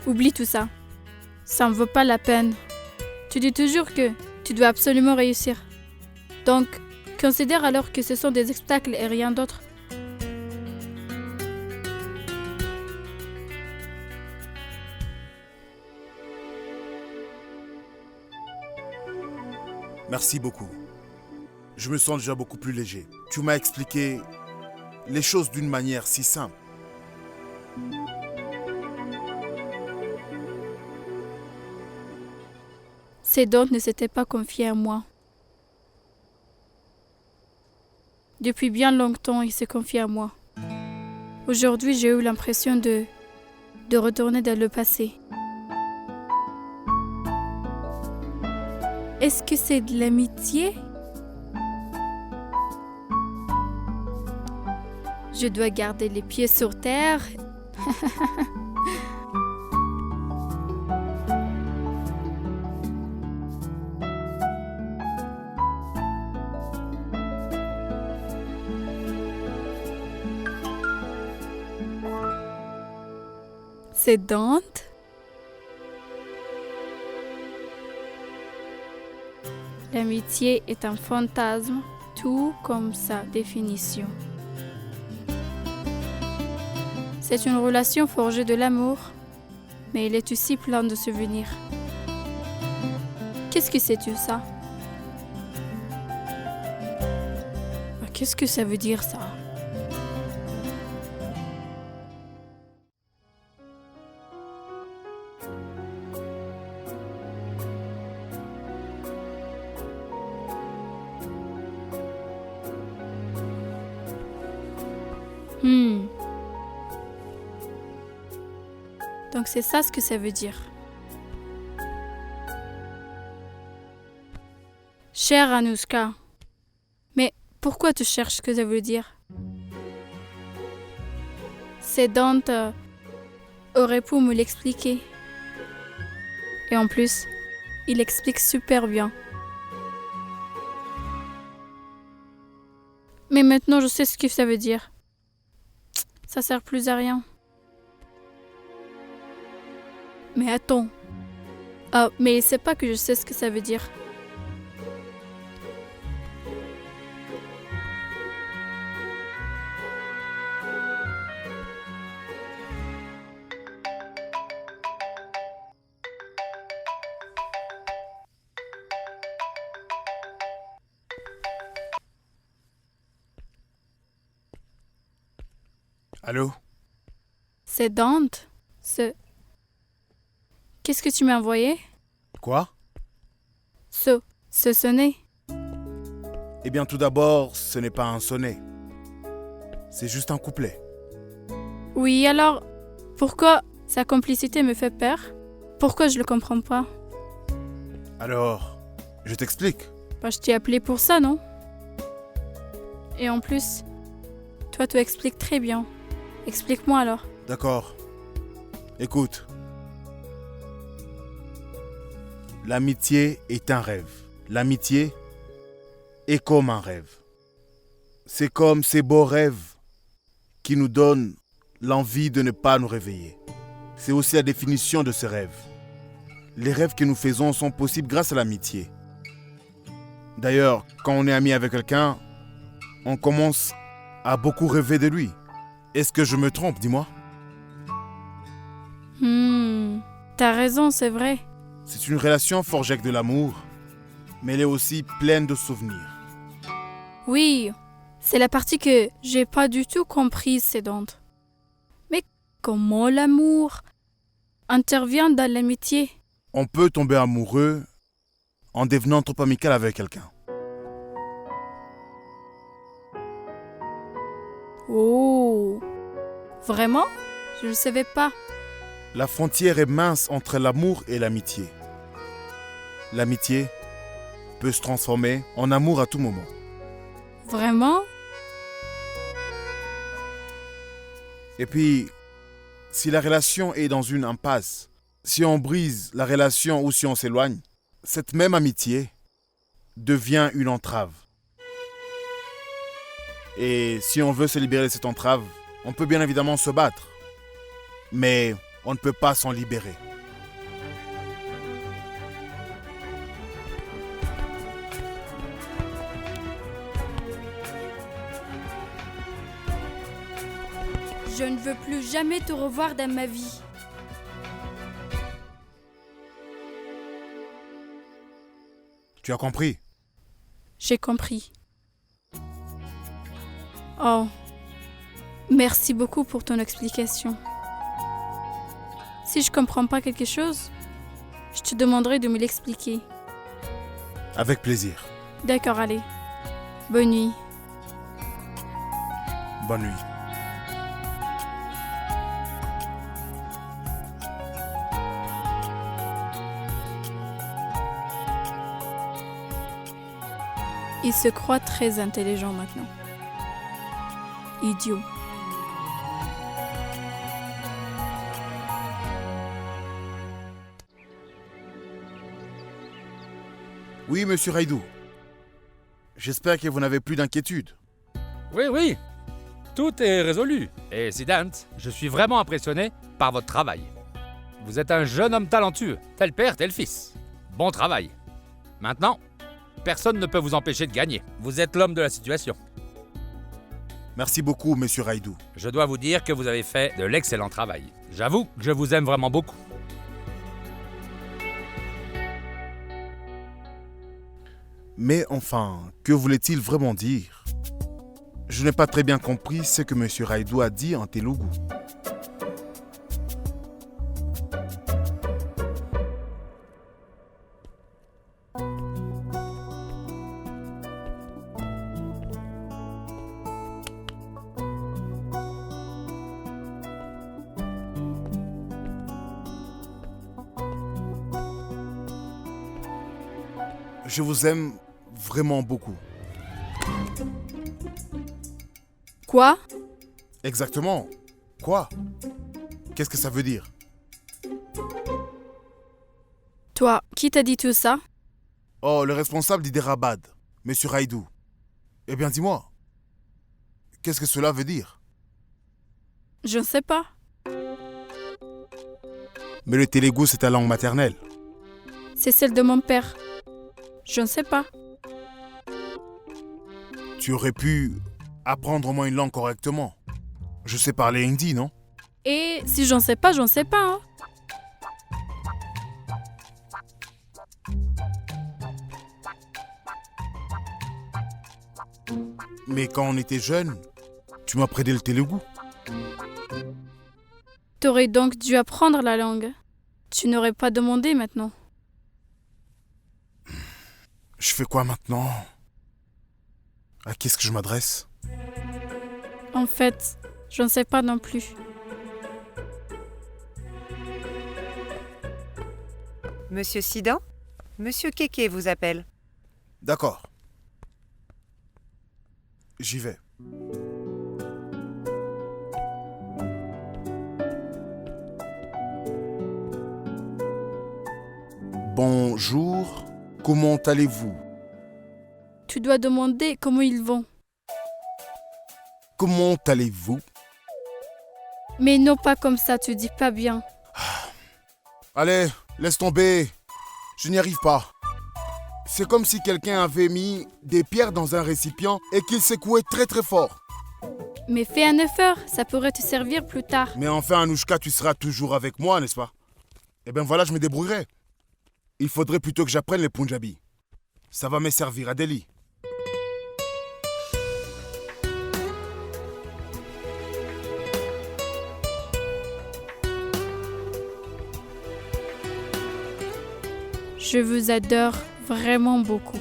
Oublie tout ça. Ça ne vaut pas la peine. Tu dis toujours que tu dois absolument réussir. Donc, considère alors que ce sont des obstacles et rien d'autre. Merci beaucoup. Je me sens déjà beaucoup plus léger. Tu m'as expliqué les choses d'une manière si simple. Sedante ne s'était pas confié à moi. Depuis bien longtemps, il s'est confié à moi. Aujourd'hui, j'ai eu l'impression de retourner dans le passé. Est-ce que c'est de l'amitié? Je dois garder les pieds sur terre. Sedante? L'amitié est un fantasme, tout comme sa définition. C'est une relation forgée de l'amour, mais elle est aussi pleine de souvenirs. Qu'est-ce que c'est tout ça? Qu'est-ce que ça veut dire ça? Donc c'est ça ce que ça veut dire. Chère Anouchka, mais pourquoi tu cherches ce que ça veut dire? Sedante aurait pu me l'expliquer. Et en plus, il explique super bien. Mais maintenant je sais ce que ça veut dire. Ça sert plus à rien. Mais attends. Mais c'est pas que je sais ce que ça veut dire. Allô? Sedante? Qu'est-ce que tu m'as envoyé? Quoi? Ce sonnet. Eh bien, tout d'abord, ce n'est pas un sonnet. C'est juste un couplet. Oui, alors, pourquoi sa complicité me fait peur? Pourquoi je le comprends pas? Alors, je t'explique. Je t'ai appelé pour ça, non? Et en plus, toi, tu expliques très bien. Explique-moi alors. D'accord. Écoute. L'amitié est un rêve. L'amitié est comme un rêve. C'est comme ces beaux rêves qui nous donnent l'envie de ne pas nous réveiller. C'est aussi la définition de ces rêves. Les rêves que nous faisons sont possibles grâce à l'amitié. D'ailleurs, quand on est ami avec quelqu'un, on commence à beaucoup rêver de lui. Est-ce que je me trompe, dis-moi? T'as raison, c'est vrai. C'est une relation forgée avec de l'amour, mais elle est aussi pleine de souvenirs. Oui, c'est la partie que j'ai pas du tout comprise, Sedante. Mais comment l'amour intervient dans l'amitié? On peut tomber amoureux en devenant trop amical avec quelqu'un. Oh, vraiment? Je ne savais pas. La frontière est mince entre l'amour et l'amitié. L'amitié peut se transformer en amour à tout moment. Vraiment? Et puis, si la relation est dans une impasse, si on brise la relation ou si on s'éloigne, cette même amitié devient une entrave. Et si on veut se libérer de cette entrave, on peut bien évidemment se battre. Mais On ne peut pas s'en libérer. Je ne veux plus jamais te revoir dans ma vie. Tu as compris? J'ai compris. Oh, merci beaucoup pour ton explication. Si je comprends pas quelque chose, je te demanderai de me l'expliquer. Avec plaisir. D'accord, allez. Bonne nuit. Bonne nuit. Il se croit très intelligent maintenant. Idiot. Oui, monsieur Raidou. J'espère que vous n'avez plus d'inquiétude. Oui, tout est résolu. Et Siddhant, je suis vraiment impressionné par votre travail. Vous êtes un jeune homme talentueux, tel père, tel fils. Bon travail. Maintenant, personne ne peut vous empêcher de gagner. Vous êtes l'homme de la situation. Merci beaucoup, monsieur Raidou. Je dois vous dire que vous avez fait de l'excellent travail. J'avoue que je vous aime vraiment beaucoup. Mais enfin, que voulait-il vraiment dire? Je n'ai pas très bien compris ce que monsieur Raidou a dit en Telugu. Je vous aime vraiment beaucoup. Quoi? Exactement. Quoi? Qu'est-ce que ça veut dire? Toi, qui t'a dit tout ça? Oh, le responsable d'Hyderabad, monsieur Raidou. Eh bien, dis-moi. Qu'est-ce que cela veut dire? Je ne sais pas. Mais le Telugu, c'est ta langue maternelle. C'est celle de mon père. Je ne sais pas. Tu aurais pu apprendre au moins une langue correctement. Je sais parler hindi, non? Et si j'en sais pas, j'en sais pas. Hein. Mais quand on était jeune, tu m'as prêté le Telugu. T'aurais donc dû apprendre la langue. Tu n'aurais pas demandé maintenant. Je fais quoi maintenant? À qui est-ce que je m'adresse? En fait, je ne sais pas non plus. Monsieur Siddhant, Monsieur Keke vous appelle. D'accord. J'y vais. Bonjour, comment allez-vous? Tu dois demander comment ils vont. Comment allez-vous? Mais non pas comme ça, tu dis pas bien. Allez, laisse tomber. Je n'y arrive pas. C'est comme si quelqu'un avait mis des pierres dans un récipient et qu'il secouait très très fort. Mais fais un effort, ça pourrait te servir plus tard. Mais enfin, Anouchka, tu seras toujours avec moi, n'est-ce pas? Eh bien voilà, je me débrouillerai. Il faudrait plutôt que j'apprenne les Punjabi. Ça va me servir à Delhi. Je vous adore vraiment beaucoup.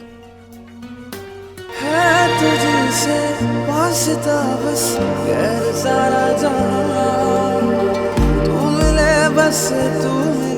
है तुझसे वास्ता बस गैर सारा जहां तू मिले बस तू मिले